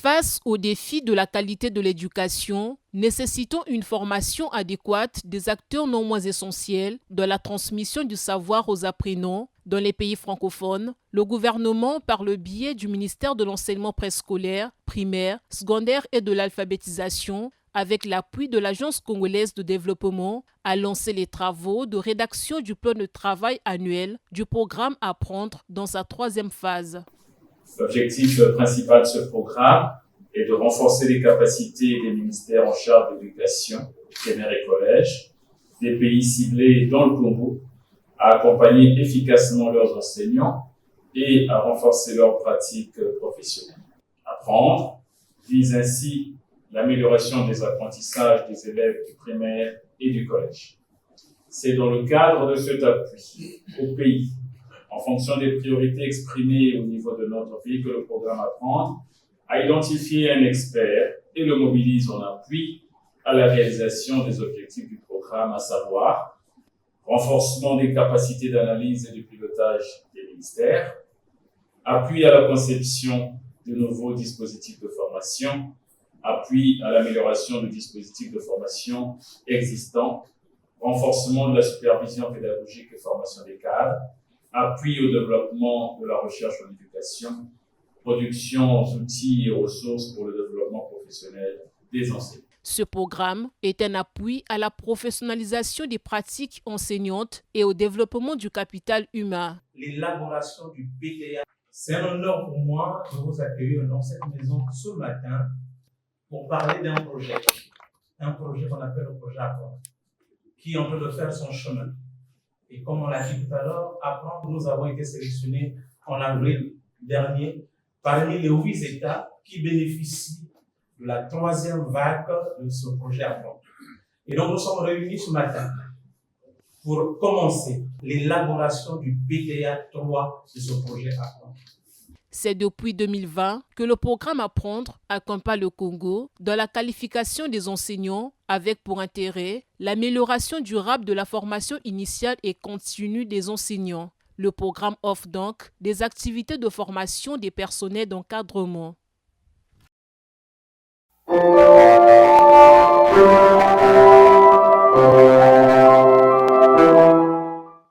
Face aux défis de la qualité de l'éducation, nécessitant une formation adéquate des acteurs non moins essentiels dans la transmission du savoir aux apprenants dans les pays francophones, le gouvernement, par le biais du ministère de l'enseignement préscolaire, primaire, secondaire et de l'alphabétisation, avec l'appui de l'Agence congolaise de développement, a lancé les travaux de rédaction du plan de travail annuel du programme Apprendre dans sa 3e phase. L'objectif principal de ce programme est de renforcer les capacités des ministères en charge de l'éducation, primaire et collège, des pays ciblés dans le Congo, à accompagner efficacement leurs enseignants et à renforcer leurs pratiques professionnelles. Apprendre vise ainsi l'amélioration des apprentissages des élèves du primaire et du collège. C'est dans le cadre de cet appui au pays, en fonction des priorités exprimées au niveau de notre pays, que le programme Apprendre a identifié un expert et le mobilise en appui à la réalisation des objectifs du programme, à savoir renforcement des capacités d'analyse et de pilotage des ministères, appui à la conception de nouveaux dispositifs de formation, appui à l'amélioration de dispositifs de formation existants, renforcement de la supervision pédagogique et formation des cadres, appui au développement de la recherche en éducation, production d'outils et ressources pour le développement professionnel des enseignants. Ce programme est un appui à la professionnalisation des pratiques enseignantes et au développement du capital humain. L'élaboration du PTA. C'est un honneur pour moi de vous accueillir dans cette maison ce matin pour parler d'un projet qu'on appelle le projet Apprendre, qui est en train de faire son chemin. Et comme on l'a dit tout à l'heure, Apprendre, nous avons été sélectionnés en avril dernier parmi les 8 États qui bénéficient de la 3e vague de ce projet Apprendre. Et donc, nous sommes réunis ce matin pour commencer l'élaboration du PTA 3 de ce projet Apprendre. C'est depuis 2020 que le programme Apprendre accompagne le Congo dans la qualification des enseignants avec pour intérêt l'amélioration durable de la formation initiale et continue des enseignants. Le programme offre donc des activités de formation des personnels d'encadrement.